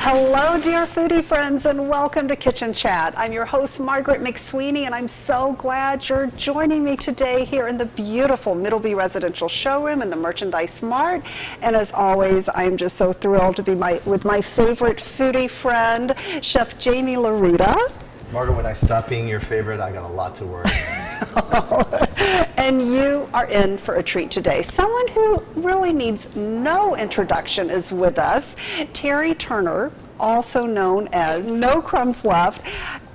Hello, dear foodie friends, and welcome to Kitchen Chat. I'm your host, Margaret McSweeney, and I'm so glad you're joining me today here in the beautiful Middleby Residential Showroom in the Merchandise Mart. And as always, I'm just so thrilled to be with my favorite foodie friend, Chef Jamie Laruta. Margaret, when I stop being your favorite, I got a lot to worry about. And you are in for a treat today. Someone who really needs no introduction is with us, Teri Turner, also known as No Crumbs Left.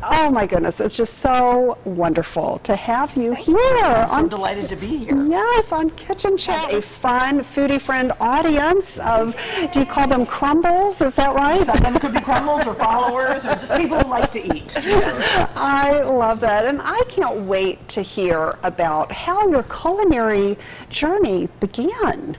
Oh my goodness, it's just so wonderful to have you here. I'm so delighted to be here. Yes, on Kitchen Chat. A fun foodie friend audience of, do you call them crumbles? Is that right? Some of them could be crumbles or followers or just people who like to eat. I love that, and I can't wait to hear about how your culinary journey began.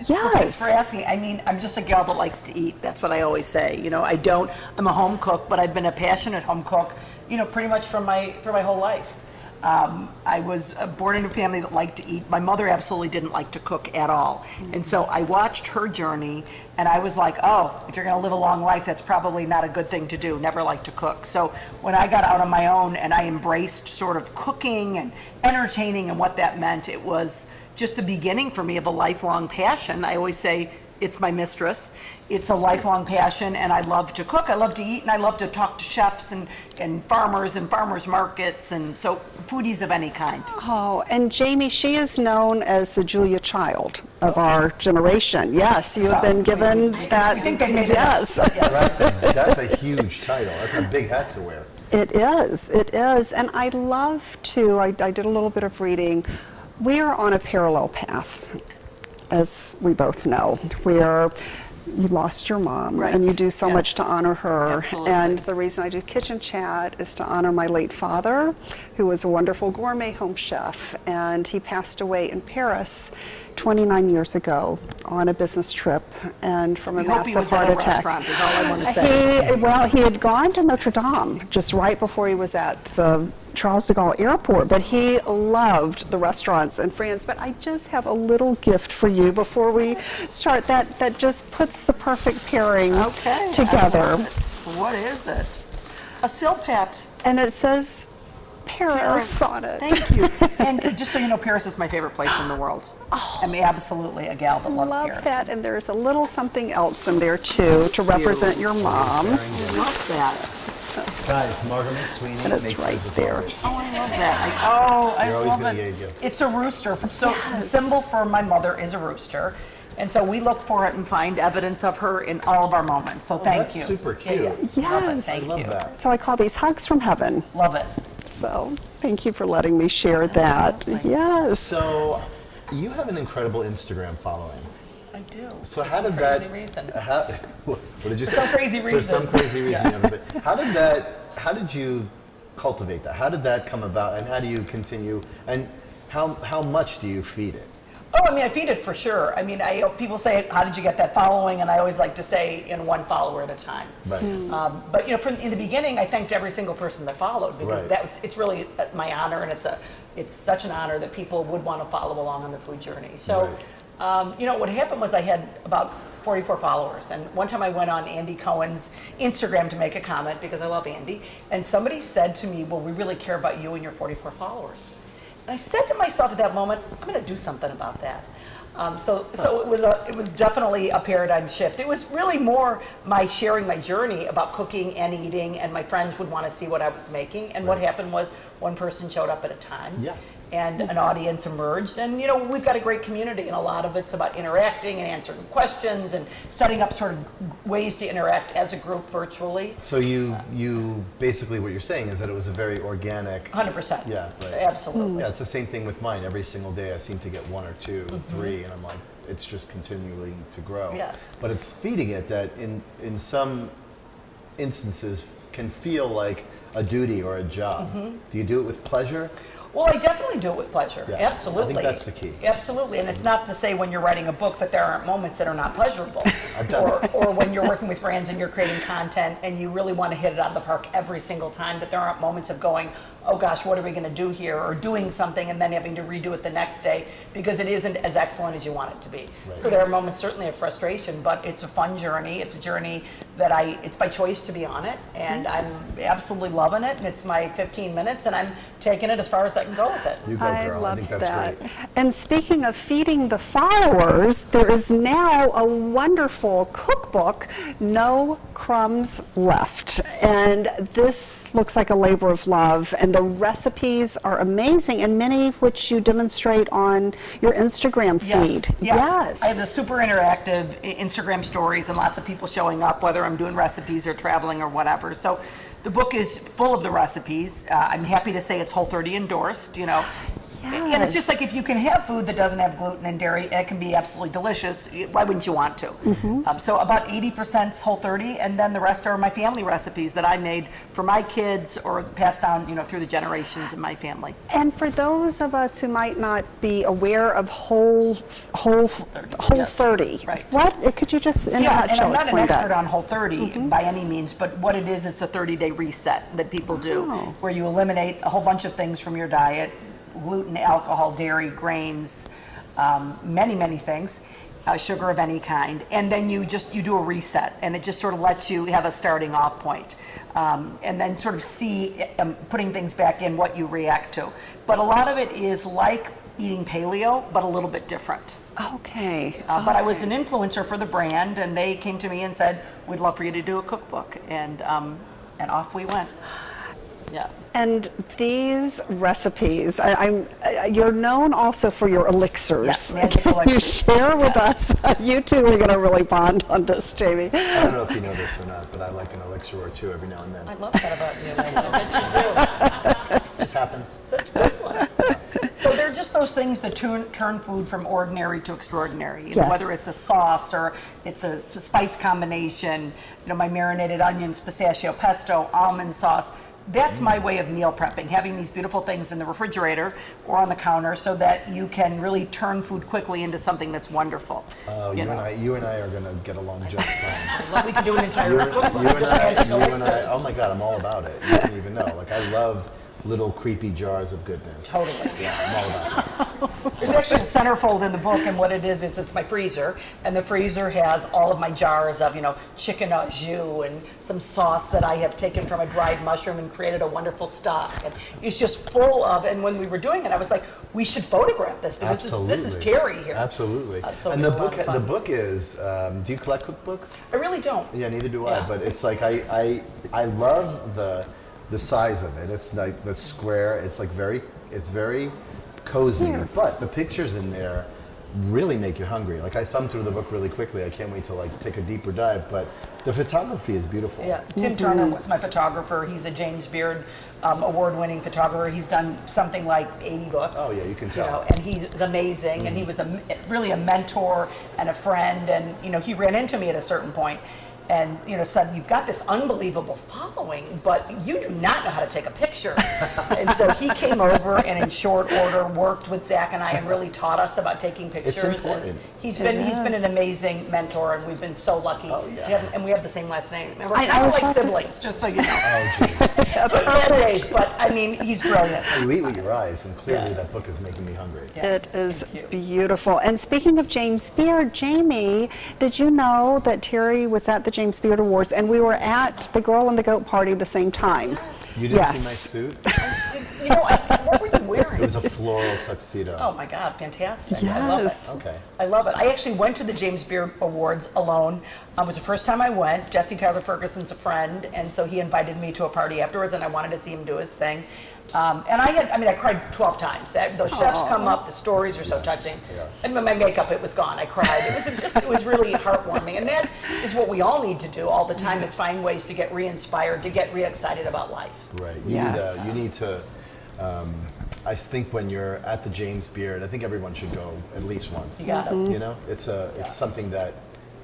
Yes. Well, thanks for asking. I mean, I'm just a gal that likes to eat. That's what I always say. You know, I'm a home cook, but I've been a passionate home cook, you know, pretty much for my whole life. I was born in a family that liked to eat. My mother absolutely didn't like to cook at all. And so I watched her journey, and I was like, oh, if you're going to live a long life, that's probably not a good thing to do, never like to cook. So when I got out on my own and I embraced sort of cooking and entertaining and what that meant, it was just the beginning for me of a lifelong passion. I always say it's my mistress. It's a lifelong passion, and I love to cook. I love to eat, and I love to talk to chefs and farmers markets, and so foodies of any kind. Oh, and Jamie, she is known as the Julia Child of our generation. Yes, you have been given that. I think they made it yes. That's a huge title. That's a big hat to wear. It is. And I love to, I did a little bit of reading. We are on a parallel path, as we both know. You lost your mom, right. And you do so Yes. much to honor her. Absolutely. And the reason I do Kitchen Chat is to honor my late father, who was a wonderful gourmet home chef, and he passed away in Paris 29 years ago on a business trip, and from a massive heart attack. Restaurant is all I want to say. He had gone to Notre Dame just right before he was at the Charles de Gaulle Airport, but he loved the restaurants in France. But I just have a little gift for you before we start that just puts the perfect pairing together. What is it? A silpat. And it says Paris on it. Thank you. And just so you know, Paris is my favorite place in the world. I'm absolutely a gal that loves Paris. Love that, and there's a little something else in there too to represent your mom. Love that. Guys, Margaret McSweeney. And it's right there. Oh, I love that. I love it. It's a rooster. So the symbol for my mother is a rooster. And so we look for it and find evidence of her in all of our moments. So thank you. That's super cute. Yes. Love it. Thank I love you. that. So I call these hugs from heaven. Love it. So thank you for letting me share that. Yes. So you have an incredible Instagram following. I do. So For how some did that? crazy reason. What did you say? some crazy reason. For some crazy reason. Yeah. How did you cultivate that? How did that come about? And how do you continue? And how much do you feed it? Oh, I mean, I feed it for sure. I mean, people say, how did you get that following? And I always like to say, in one follower at a time. Right. But, you know, in the beginning, I thanked every single person that followed, because it's really my honor, and it's such an honor that people would want to follow along on the food journey. So, you know, what happened was I had about 44 followers, and one time I went on Andy Cohen's Instagram to make a comment, because I love Andy, and somebody said to me, well, we really care about you and your 44 followers. And I said to myself at that moment, I'm going to do something about that. So it was definitely a paradigm shift. It was really more my sharing my journey about cooking and eating, and my friends would want to see what I was making. And what happened was one person showed up at a time. Yeah. And an audience emerged, and you know, we've got a great community, and a lot of it's about interacting and answering questions and setting up sort of ways to interact as a group virtually. So you basically, what you're saying is that it was a very organic. 100%. Yeah, right. Absolutely. Yeah, it's the same thing with mine. Every single day I seem to get one or two, three, and I'm like, it's just continuing to grow. Yes. But it's feeding it that in some instances can feel like a duty or a job. Do you do it with pleasure? Well, I definitely do it with pleasure. Yeah, Absolutely. I think that's the key. Absolutely. And it's not to say when you're writing a book that there aren't moments that are not pleasurable. I've done it. Or when you're working with brands and you're creating content and you really want to hit it out of the park every single time, that there aren't moments of going, oh gosh, what are we going to do here? Or doing something and then having to redo it the next day because it isn't as excellent as you want it to be. Right. So there are moments certainly of frustration, but it's a fun journey. It's a journey it's by choice to be on it, and I'm absolutely loving it, and it's my 15 minutes, and I'm taking it as far as I can go with it. You go, I girl. I love think that's that. great. And speaking of feeding the followers, there is now a wonderful cookbook, No Crumbs Left. And this looks like a labor of love, and the recipes are amazing, and many of which you demonstrate on your Instagram feed. Yes, yeah. Yes. I have the super interactive Instagram stories and lots of people showing up, whether I'm doing recipes or traveling or whatever. So the book is full of the recipes. I'm happy to say it's Whole30 endorsed, you know. And it's just like if you can have food that doesn't have gluten and dairy, it can be absolutely delicious. Why wouldn't you want to? So about 80% is Whole30, and then the rest are my family recipes that I made for my kids or passed down, you know, through the generations in my family. And for those of us who might not be aware of Whole30, Right. what could you just in a Yeah, and nutshell I'm not an explain expert that? on Whole30 by any means, but what it is, it's a 30-day reset that people do, Oh. where you eliminate a whole bunch of things from your diet, gluten, alcohol, dairy, grains, many things, sugar of any kind, and then you do a reset, and it just sort of lets you have a starting off point, and then sort of see, putting things back in, what you react to. But a lot of it is like eating paleo, but a little bit different. Okay. But I was an influencer for the brand, and they came to me and said, "We'd love for you to do a cookbook," and off we went. Yeah. And these recipes, you're known also for your elixirs. Yes, magic Can you elixirs. share with us? You two are going to really bond on this, Jamie. I don't know if you know this or not, but I like an elixir or two every now and then. I love that about you. I bet you do. This happens. Such good ones. So they're just those things that turn food from ordinary to extraordinary. You know, Yes. whether it's a sauce or it's a spice combination, you know, my marinated onions, pistachio pesto, almond sauce. That's my way of meal prepping, having these beautiful things in the refrigerator or on the counter so that you can really turn food quickly into something that's wonderful. Oh, you and I are going to get along just fine. Well, we can do an entire cookbook. You and just magic I, elixirs. oh my God, I'm all about it. You don't even know. Like, I love little creepy jars of goodness. Totally. Yeah, I'm all about it. There's actually a centerfold in the book, and what it is it's my freezer, and the freezer has all of my jars of, you know, chicken au jus and some sauce that I have taken from a dried mushroom and created a wonderful stock, and it's just full of. And when we were doing it, I was like, we should photograph this because this is Teri here. Absolutely. So And we the had a lot book, of fun. the book is. Do you collect cookbooks? I really don't. Yeah, neither do I. Yeah. But it's like I love the size of it. It's like the square. It's like very cozy. Yeah. But the pictures in there really make you hungry. Like, I thumbed through the book really quickly. I can't wait to like take a deeper dive. But the photography is beautiful. Yeah, Tim Turner was my photographer. He's a James Beard award-winning photographer. He's done something like 80 books. Oh yeah, you can tell. You know, and he's amazing, and he was really a mentor and a friend. And you know, he ran into me at a certain point, and you know, said, "You've got this unbelievable following, but you do not know how to take a picture." And so he came over and in short order worked with Zach and I and really taught us about taking pictures. It's important. And he's been an amazing mentor, and we've been so lucky to have him. And we have the same last name. And we're I kind of was like about to siblings, just so you know. Oh jeez. In many ways, but I mean, he's brilliant. You eat with your eyes, and clearly Yeah. that book is making me hungry. Yeah. It is Thank you. beautiful. And speaking of James Beard, Jamie, did you know that Teri was at the James Beard Awards and we were at the Girl and the Goat party at the same time? You didn't Yes. see my suit? You know, what were you wearing? It was a floral tuxedo. Oh my God, fantastic! I love Yes. it. Okay. I love it. I actually went to the James Beard Awards alone. It was the first time I went. Jesse Tyler Ferguson's a friend, and so he invited me to a party afterwards, and I wanted to see him do his thing. And I cried 12 times. Those chefs come up, the stories are so touching. Yeah. And my makeup, it was gone. I cried. It was really heartwarming. And that is what we all need to do all the time, is find ways to get re-inspired, to get re-excited about life. Right. Yes. You need to. I think when you're at the James Beard, I think everyone should go at least once. You gotta. You know, it's something that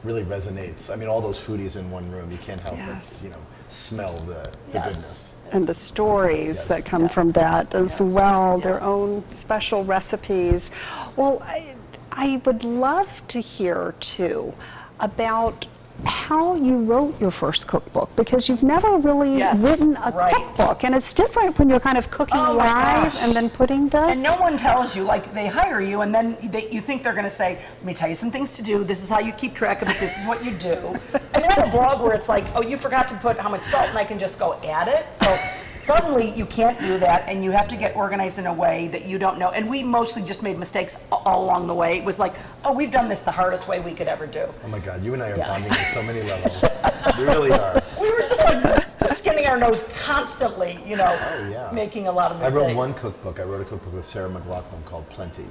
really resonates. I mean, all those foodies in one room, you can't help Yes. but smell the goodness. And the stories Yes. that come from that as Yes. well, Yeah. their own special recipes. Well, I would love to hear too about how you wrote your first cookbook, because you've never really Yes, written a right. cookbook, and it's different when you're kind of cooking Oh my live gosh. and then putting this. And no one tells you, like they hire you and then you think they're gonna say, let me tell you some things to do, this is how you keep track of it, this is what you do. I mean, I have a blog where it's like, oh, you forgot to put how much salt, and I can just go add it. So suddenly you can't do that, and you have to get organized in a way that you don't know. And we mostly just made mistakes all along the way. It was like, oh, we've done this the hardest way we could ever do. Oh my God, you and I are Yeah. bonding on so many levels. We really are. We were just like just skinning our nose constantly, you know, Oh, yeah. making a lot of I mistakes. wrote one cookbook. I wrote a cookbook with Sarah McLachlan called Plenty.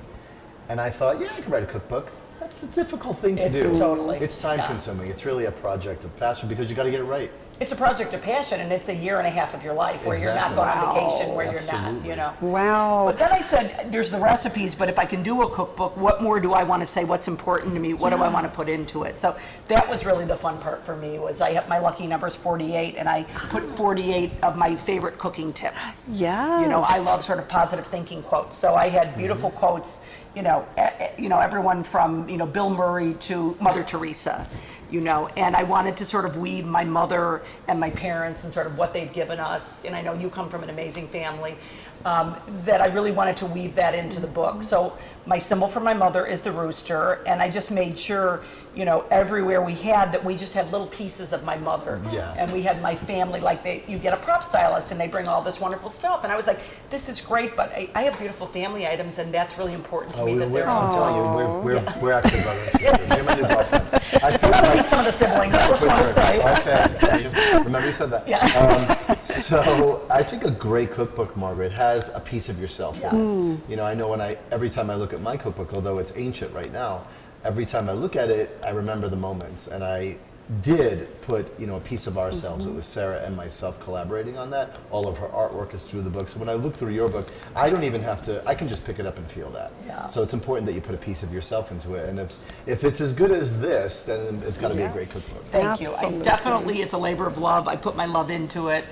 And I thought, yeah, I could write a cookbook. That's a difficult thing to It's do. totally, It's time yeah. consuming. It's really a project of passion because you got to get it right. It's a project of passion, and it's a year and a half of your life where you're not Exactly. going on vacation, Wow. where you're not, Absolutely. you know. Wow. But then I said, there's the recipes, but if I can do a cookbook, what more do I want to say? What's important to me? What do I want to put into it? So that was really the fun part for me, was I have my lucky number is 48, and I put 48 of my favorite cooking tips. Yes. You know, I love sort of positive thinking quotes. So I had beautiful quotes, you know, everyone from, you know, Bill Murray to Mother Teresa, you know, and I wanted to sort of weave my mother and my parents and sort of what they've given us, and I know you come from an amazing family, that I really wanted to weave that into the book. So my symbol for my mother is the rooster, and I just made sure, you know, everywhere we had that we just had little pieces of my mother. Yeah. And we had my family, like you get a prop stylist and they bring all this wonderful stuff. And I was like, this is great, but I have beautiful family items, and that's really important to me that they're I'm telling you, we're active brothers. You're my new girlfriend. I feel I'm gonna like meet some of the siblings, I just want to say. Okay. Remember you said that. Yeah. So I think a great cookbook, Margaret, has a piece of yourself in it. You know, I know every time I look at my cookbook, although it's ancient right now, every time I look at it, I remember the moments. And I did put, you know, a piece of ourselves. It was Sarah and myself collaborating on that. All of her artwork is through the book. So when I look through your book, I don't even have to, I can just pick it up and feel that. Yeah. So it's important that you put a piece of yourself into it. And if it's as good as this, then it's got to be a great cookbook. Thank you. Absolutely. It's a labor of love. I put my love into it.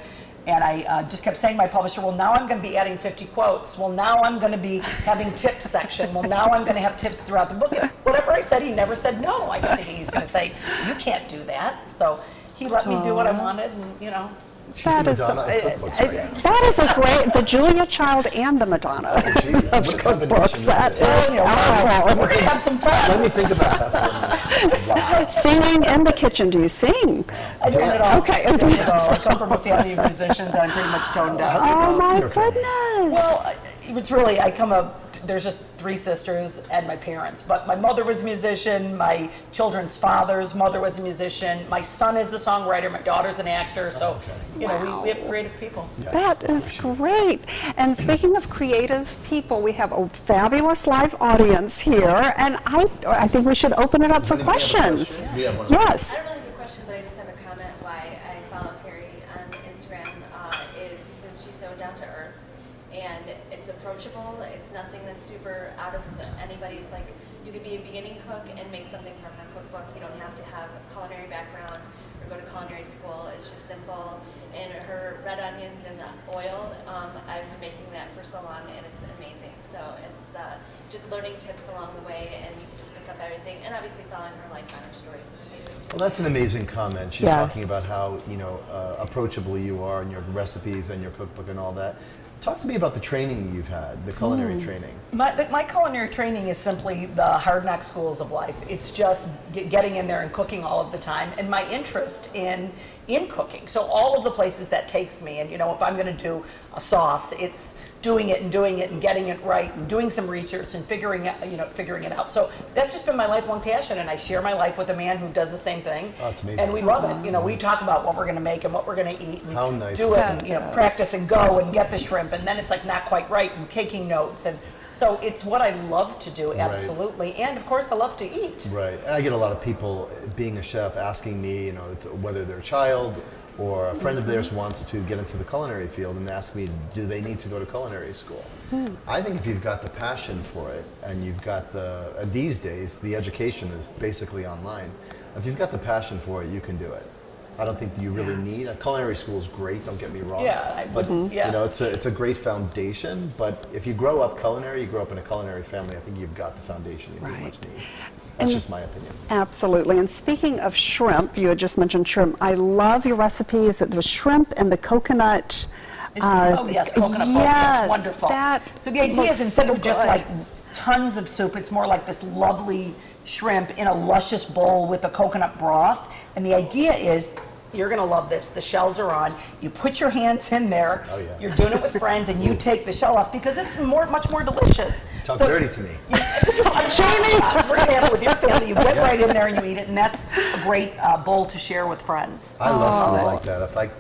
And I just kept saying to my publisher, well, now I'm going to be adding 50 quotes. Well, now I'm going to be having tips section. Well, now I'm going to have tips throughout the book. And whatever I said, he never said no. I don't think he's going to say, you can't do that. So he let me do what I wanted, and, you know. She's the Madonna of cookbooks right now. that is a great, the Julia Child and the Madonna Jeez, of what a cookbooks. combination That that is is. powerful. We're going to have some Let fun. me think about that for a minute. Wow. Singing in the kitchen. Do you sing? I did it all. Okay. I did it all. I come from a family of musicians, and I'm pretty much toned down. Oh my Wonderful. goodness. Well, it's really, there's just 3 sisters and my parents. But my mother was a musician, my children's father's mother was a musician, my son is a songwriter, my daughter's an actor, so, you know, we have creative people. Yes. That is great. And speaking of creative people, we have a fabulous live audience here, and I think we should open it up for Does anybody have a questions. question? We have one. Yes. I don't really have a question, but I just have a comment why I follow Teri on Instagram is because she's so down to earth and it's approachable. It's nothing that's super out of anybody's, like, you could be a beginning cook and make something from her cookbook. You don't have to have a culinary background or go to culinary school. It's just simple. And her red onions and the oil, I've been making that for so long and it's amazing. So it's just learning tips along the way, and you can just pick up everything. And obviously following her life on her stories is amazing too. Well, that's an amazing comment. She's Yes. talking about how, you know, approachable you are in your recipes and your cookbook and all that. Talk to me about the training you've had, the culinary training. My culinary training is simply the hard knock schools of life. It's just getting in there and cooking all of the time, and my interest in cooking. So all of the places that takes me, and, you know, if I'm going to do a sauce, it's doing it and getting it right and doing some research and figuring it out. So that's just been my lifelong passion, and I share my life with a man who does the same thing. Oh, that's amazing. And we love it. You know, we talk about what we're going to make and what we're going to eat, and How nice do is it, that? and, you know, practice and go and get the shrimp, and then it's like not quite right, and taking notes, and so it's what I love to do, absolutely. And of course I love to eat. Right. And I get a lot of people, being a chef, asking me, you know, whether their child or a friend of theirs wants to get into the culinary field, and ask me, do they need to go to culinary school? I think if you've got the passion for it, and you've got these days, the education is basically online. If you've got the passion for it, you can do it. I don't think that you really need. A culinary school is great, don't get me wrong. Yeah, I wouldn't, yeah. You know, it's a great foundation, but if you grow up culinary, you grow up in a culinary family, I think you've got the foundation you Right. much need. That's just my opinion. Absolutely. And speaking of shrimp, you had just mentioned shrimp. I love your recipe. Is it the shrimp and the coconut? Oh, yes, coconut milk, yes, that's wonderful. that So the idea looks is instead so of just good. like tons of soup, it's more like this lovely shrimp in a luscious bowl with the coconut broth. And the idea is, you're gonna love this, the shells are on, you put your hands in there, Oh, yeah. you're doing it with friends, and you take the shell off because it's much more delicious. Talk So- dirty to me. This is like Jamie. We're gonna have it with your family. You get right in there and you eat it, and that's a great bowl to share with friends. I love food like that. If I,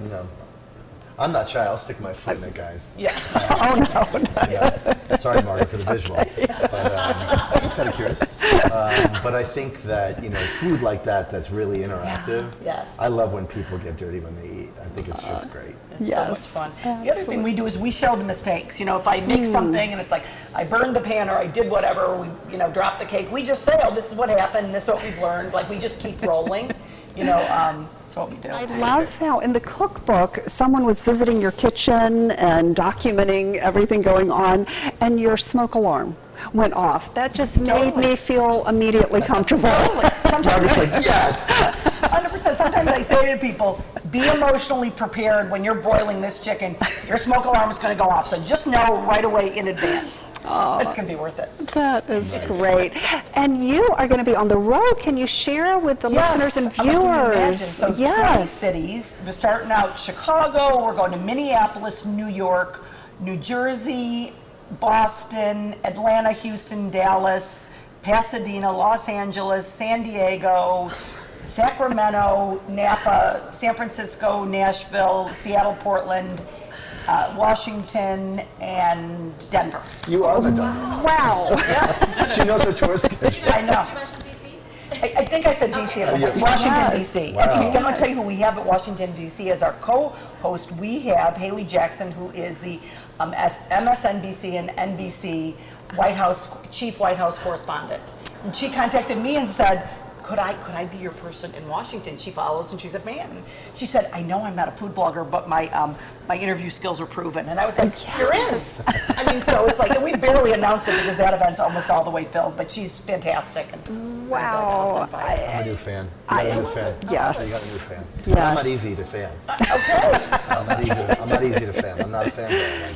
I'm not shy, I'll stick my foot in it, guys. Yeah. Oh, no. Yeah. Sorry, Marty, for the visual. But I'm kind of curious. But I think that, food like that that's really interactive. Yes. I love when people get dirty when they eat. I think it's just great. It's Yes, so much fun. The other thing we do is we show the mistakes. If I make something and it's like I burned the pan or I did whatever, or we dropped the cake, we just say, oh, this is what happened, this is what we've learned. Like we just keep rolling. That's what we do. I love how in the cookbook, someone was visiting your kitchen and documenting everything going on, and your smoke alarm went off. That just made Totally. me feel immediately comfortable. Sometimes, Yes! 100%. Sometimes I say to people, be emotionally prepared when you're broiling this chicken. Your smoke alarm is going to go off, so just know right away in advance. It's going to be worth it. That is great. And you are going to be on the road. Can you share with the listeners and Can you imagine? viewers? So 20 Yes. cities. We're starting out Chicago, we're going to Minneapolis, New York, New Jersey, Boston, Atlanta, Houston, Dallas, Pasadena, Los Angeles, San Diego, Sacramento, Napa, San Francisco, Nashville, Seattle, Portland, Washington, and Denver. You are Madonna. Wow. She knows her tourist schedule. I know. Did you mention DC? I think I said DC at one Yeah. point. Washington, Yes. D.C. Wow. And I'm going to tell you who we have at Washington, D.C. as our co-host. We have Haley Jackson, who is the MSNBC and NBC Chief White House correspondent. And she contacted me and said, could I be your person in Washington? She follows and she's a fan. And she said, I know I'm not a food blogger, but my interview skills are proven. And I was like, you're in. I mean, so it's like, and we barely announced it because that event's almost all the way filled, but she's fantastic. And Wow. I'm a new fan. You got a new fan. Yes. You got a new fan. Yes. I'm not easy to fan. Okay. I'm not easy to fan. I'm not a fan,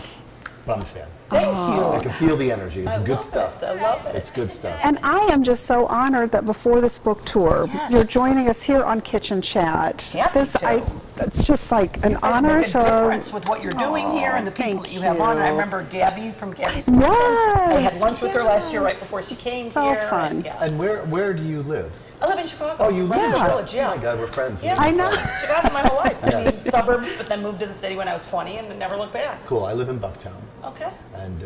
but I'm a fan. Thank I you. can feel the energy. It's good stuff. I love it. It's good stuff. And I am just so honored that before this book tour, Yes. you're joining us here on Kitchen Chat. Happy to. It's just like an There's honor a big to. difference with what you're doing here and the people thank that you have on. And I you. remember Gabby from Gabby's. Yes. I had lunch with her last year right before she came So here. fun. And, yeah. And where do you live? I live in Chicago. Oh, you live in West Chicago? Village, yeah. Oh my God, we're friends. Yeah. I know. Chicago my whole life. I mean, Yes. suburbs, but then moved to the city when I was 20 and never looked back. Cool. I live in Bucktown, Okay. and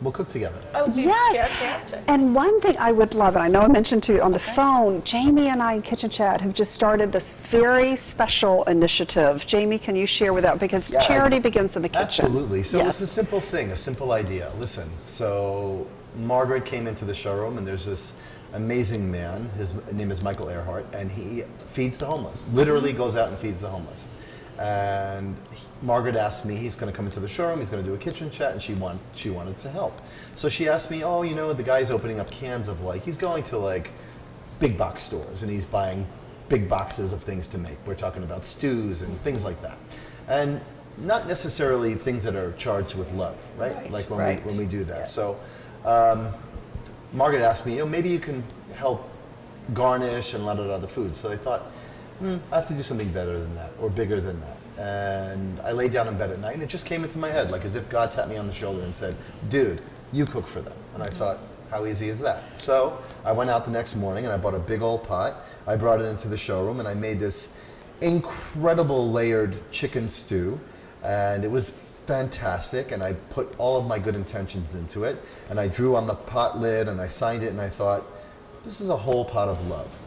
we'll cook together. That would be Yes. fantastic. And one thing I would love, and I know I mentioned to you on the phone, Jamie and I in Kitchen Chat have just started this very special initiative. Jamie, can you share with that? Because Yeah, charity begins in the kitchen. Absolutely. So Yes. it's a simple thing, a simple idea. Listen, so Margaret came into the showroom, and there's this amazing man. His name is Michael Earhart, and he feeds the homeless. Literally goes out and feeds the homeless. And Margaret asked me, he's going to come into the showroom, he's going to do a kitchen chat, and she wanted to help. So she asked me, the guy's opening up cans of he's going to big box stores, and he's buying big boxes of things to make. We're talking about stews and things like that. And not necessarily things that are charged with love, right? Right, Like right. when we do that. Yes. So Margaret asked me, maybe you can help garnish and let out other foods. So I thought, I have to do something better than that or bigger than that. And I lay down in bed at night, and it just came into my head, as if God tapped me on the shoulder and said, dude, you cook for them. And I thought, how easy is that? So I went out the next morning and I bought a big old pot. I brought it into the showroom and I made this incredible layered chicken stew. And it was fantastic, and I put all of my good intentions into it, and I drew on the pot lid and I signed it, and I thought, this is a whole pot of love.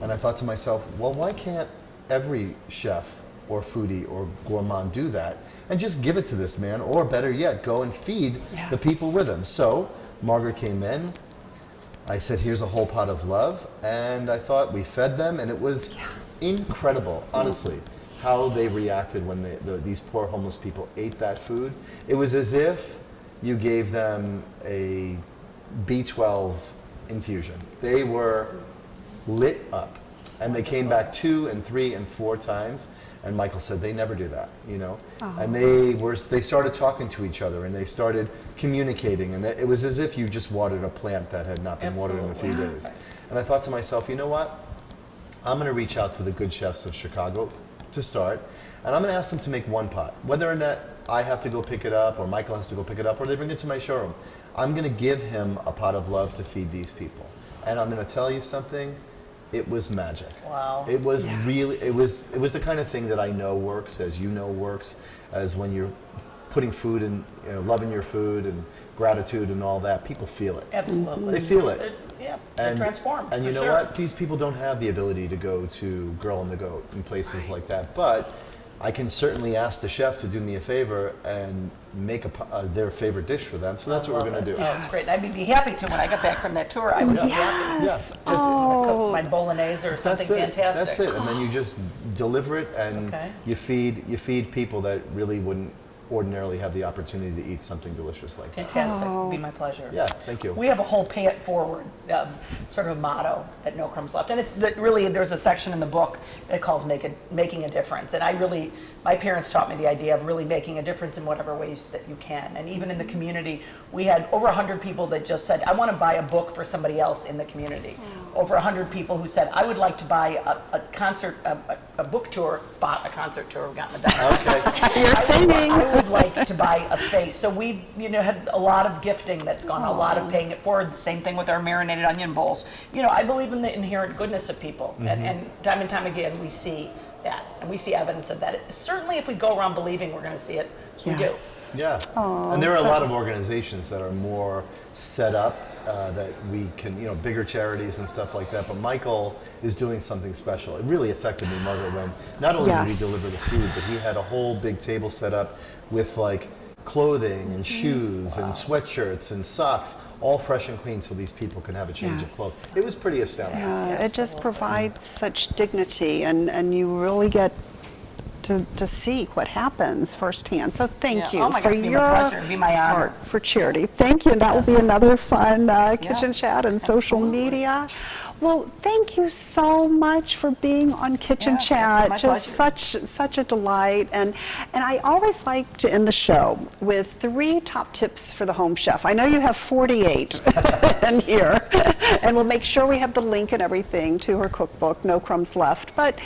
And I thought to myself, well, why can't every chef or foodie or gourmand do that and just give it to this man, or better yet, go and feed the people with him? So Margaret came in, I said, here's a whole pot of love, and I thought we fed them, and it was incredible, honestly. how they reacted when these poor homeless people ate that food. It was as if you gave them a B12 infusion. They were lit up, and they came back 2 and 3 and 4 times. And Michael said they never do that, you know. And they started talking to each other, and they started communicating, and it was as if you just watered a plant that had not been watered in a few days. And I thought to myself, you know what? I'm going to reach out to the good chefs of Chicago to start, and I'm going to ask them to make one pot, whether or not I have to go pick it up, or Michael has to go pick it up, or they bring it to my showroom. I'm going to give him a pot of love to feed these people, and I'm going to tell you something. It was magic. Wow. It was really, it was the kind of thing that I know works, as you know works, as when you're putting food and, you know, loving your food and gratitude and all that. People feel it. Absolutely. They feel it. It transforms. And you know sure. what? These people don't have the ability to go to Girl and the Goat and places like that. But I can certainly ask the chef to do me a favor and make their favorite dish for them. So that's what we're going to do. Oh, it's great. I'd be happy to. When I got back from that tour, I was happy. Yes. Yeah. Cook my bolognese or something fantastic. That's it. And then you just deliver it, and you feed people that really wouldn't ordinarily have the opportunity to eat something delicious like that. Fantastic. It'd be my pleasure. Yeah, thank you. We have a whole pay it forward sort of a motto at No Crumbs Left. And it's really, there's a section in the book that calls making a difference. And my parents taught me the idea of really making a difference in whatever ways that you can. And even in the community, we had over 100 people that just said, I want to buy a book for somebody else in the community. Over 100 people who said, I would like to buy a concert, a book tour spot, a concert tour. We've gotten it done. Okay. You're singing. I would like to buy a space. So we've had a lot of gifting that's gone, a lot of paying it forward. The same thing with our marinated onion bowls. I believe in the inherent goodness of people. And time again, we see that. And we see evidence of that. Certainly if we go around believing we're going to see it, we do. Yeah. And there are a lot of organizations that are more set up that we can, bigger charities and stuff like that. But Michael is doing something special. It really affected me, Margaret, when not only did he deliver the food, but he had a whole big table set up with like clothing and shoes and sweatshirts and socks, all fresh and clean, so these people can have a change of clothes. It was pretty astounding. It just provides such dignity, and you really get to see what happens firsthand. So thank you for your heart for charity. Thank you. And that will be another fun kitchen chat and social media. Well, thank you so much for being on Kitchen Chat. Just such a delight. And I always like to end the show with 3 top tips for the home chef. I know you have 48 in here, and we'll make sure we have the link and everything to her cookbook, No Crumbs Left. But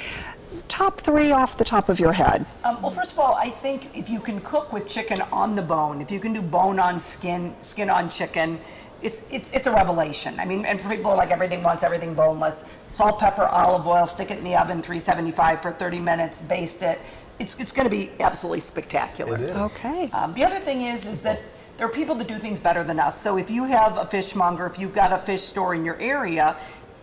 top 3 off the top of your head. Well, first of all, I think if you can cook with chicken on the bone, if you can do bone on skin, skin on chicken, it's a revelation. I mean, and for people like everything wants everything boneless, salt, pepper, olive oil, stick it in the oven, 375 for 30 minutes, baste it. It's going to be absolutely spectacular. It is. Okay. The other thing is that there are people that do things better than us. So if you have a fishmonger, if you've got a fish store in your area,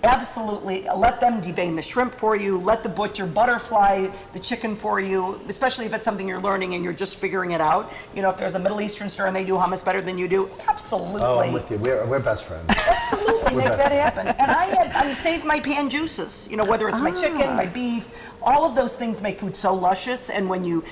absolutely let them devein the shrimp for you, let the butcher butterfly the chicken for you, especially if it's something you're learning and you're just figuring it out. If there's a Middle Eastern store and they do hummus better than you do, absolutely. Oh, I'm with you. We're best friends. Absolutely, make that happen. And I save my pan juices, whether it's my chicken, my beef, all of those things make food so luscious. And when you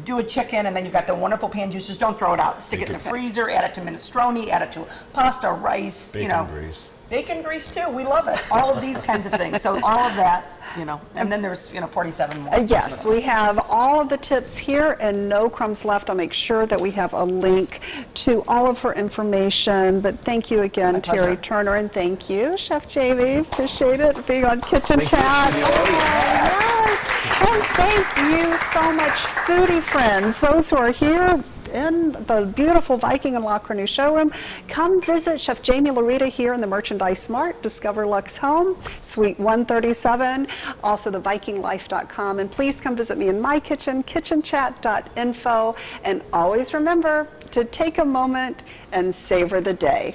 do a chicken and then you've got the wonderful pan juices, don't throw it out. Stick it in the freezer, add it to minestrone, add it to pasta, rice, Bacon grease. Bacon grease too, we love it. All of these kinds of things. So all of that, and then there's 47 more. Yes, we have all of the tips here and No Crumbs Left. I'll make sure that we have a link to all of her information. But thank you again, Teri Turner, and thank you, Chef Jamie. Appreciate it being on Kitchen Chat. Yes, and thank you so much, foodie friends, those who are here in the beautiful Viking and La Cornue showroom. Come visit Chef Jamie Larita here in the Merchandise Mart, Discover Luxe Home, Suite 137, also the VikingLife.com. And please come visit me in my kitchen, kitchenchat.info. And always remember to take a moment and savor the day.